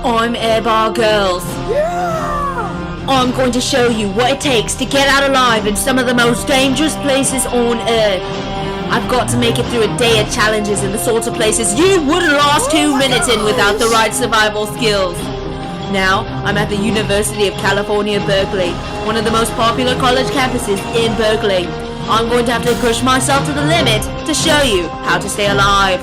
I'm Airbar Girls. Yeah! I'm going to show you what it takes to get out alive in some of the most dangerous places on Earth. I've got to make it through a day of challenges in the sorts of places you wouldn't last 2 minutes in without the right survival skills. Now, I'm at the University of California, Berkeley, one of the most popular college campuses in Berkeley. I'm going to have to push myself to the limit to show you how to stay alive.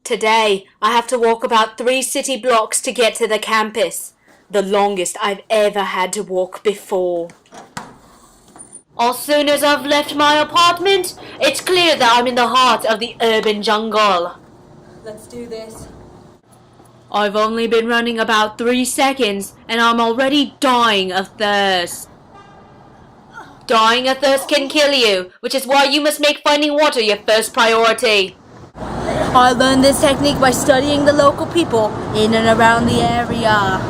Today, I have to walk about 3 city blocks to get to the campus. The longest I've ever had to walk before. As soon as I've left my apartment, it's clear that I'm in the heart of the urban jungle. Let's do this. I've only been running about 3 seconds and I'm already dying of thirst. Dying of thirst can kill you, which is why you must make finding water your first priority. I learned this technique by studying the local people in and around the area.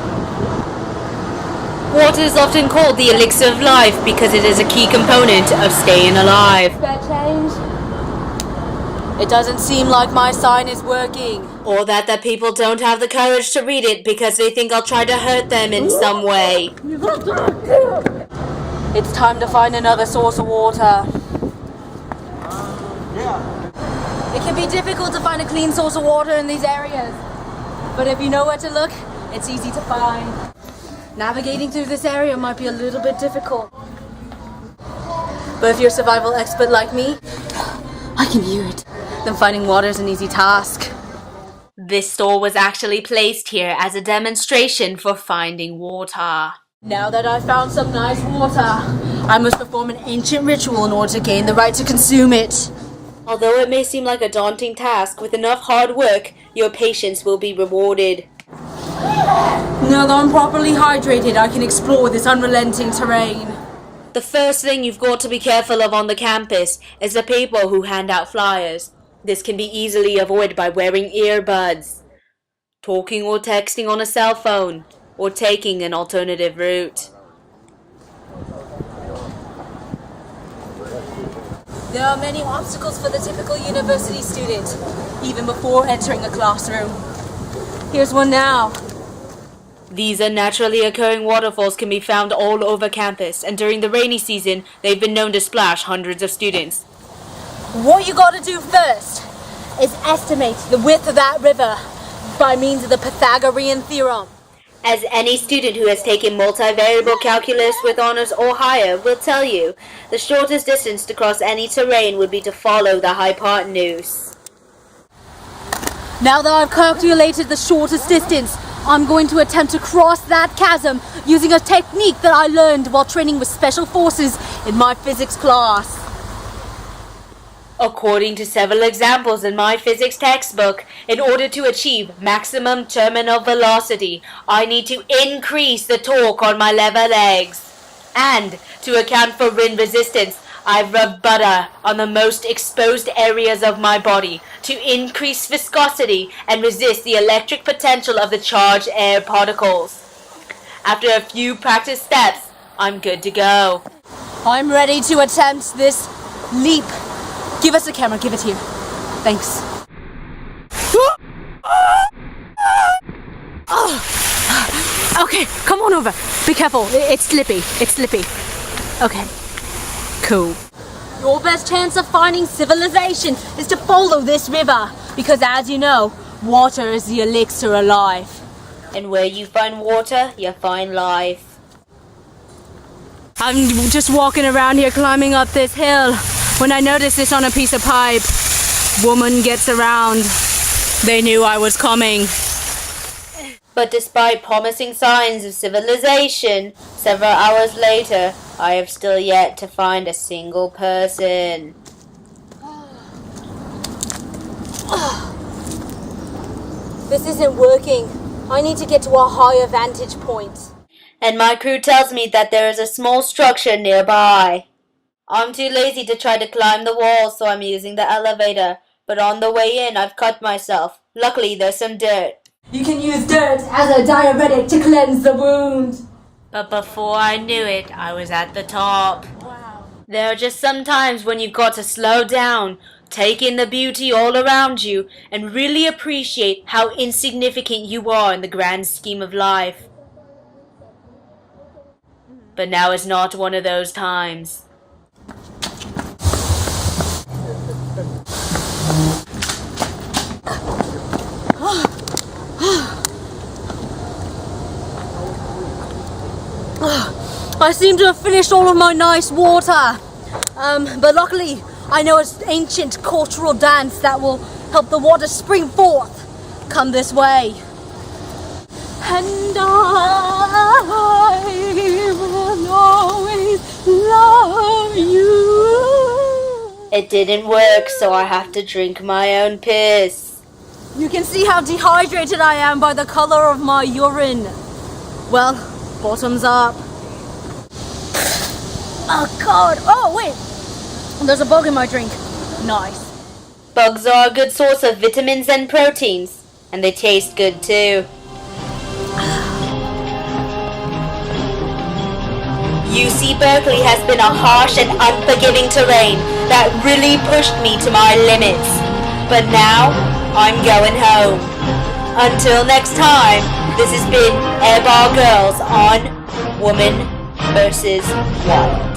Water is often called the elixir of life because it is a key component of staying alive. Spare change? It doesn't seem like my sign is working. Or that the people don't have the courage to read it because they think I'll try to hurt them in some way. It's time to find another source of water. It can be difficult to find a clean source of water in these areas. But if you know where to look, it's easy to find. Navigating through this area might be a little bit difficult. But if you're a survival expert like me, I can hear it. Then finding water is an easy task. This store was actually placed here as a demonstration for finding water. Now that I've found some nice water, I must perform an ancient ritual in order to gain the right to consume it. Although it may seem like a daunting task, with enough hard work, your patience will be rewarded. Now that I'm properly hydrated, I can explore this unrelenting terrain. The first thing you've got to be careful of on the campus is the people who hand out flyers. This can be easily avoided by wearing earbuds, talking or texting on a cell phone, or taking an alternative route. There are many obstacles for the typical university student, even before entering a classroom. Here's one now. These unnaturally occurring waterfalls can be found all over campus, and during the rainy season, they've been known to splash hundreds of students. What you gotta do first is estimate the width of that river by means of the Pythagorean theorem. As any student who has taken multivariable calculus with honors or higher will tell you, the shortest distance to cross any terrain would be to follow the hypotenuse. Now that I've calculated the shortest distance, I'm going to attempt to cross that chasm using a technique that I learned while training with special forces in my physics class. According to several examples in my physics textbook, in order to achieve maximum terminal velocity, I need to increase the torque on my lever legs. And to account for wind resistance, I've rubbed butter on the most exposed areas of my body to increase viscosity and resist the electric potential of the charged air particles. After a few practice steps, I'm good to go. I'm ready to attempt this leap. Give us the camera, give it here. Thanks. Okay, come on over. Be careful, it's slippy, Okay, cool. Your best chance of finding civilization is to follow this river, because as you know, water is the elixir of life. And where you find water, you find life. I'm just walking around here climbing up this hill when I noticed this on a piece of pipe. Woman gets around. They knew I was coming. But despite promising signs of civilization, several hours later, I have still yet to find a single person. This isn't working. I need to get to a higher vantage point. And my crew tells me that there is a small structure nearby. I'm too lazy to try to climb the wall, so I'm using the elevator. But on the way in, I've cut myself. Luckily, there's some dirt. You can use dirt as a diuretic to cleanse the wound. But before I knew it, I was at the top. Wow. There are just some times when you've got to slow down, take in the beauty all around you, and really appreciate how insignificant you are in the grand scheme of life. But now is not one of those times. I seem to have finished all of my nice water. But luckily, I know an ancient cultural dance that will help the water spring forth. Come this way. And I will always love you. It didn't work, so I have to drink my own piss. You can see how dehydrated I am by the color of my urine. Well, bottoms up. Oh god, oh wait, there's a bug in my drink. Nice. Bugs are a good source of vitamins and proteins, and they taste good too. UC Berkeley has been a harsh and unforgiving terrain that really pushed me to my limits. But now, I'm going home. Until next time, this has been Airbar Girls on Woman vs. Wild.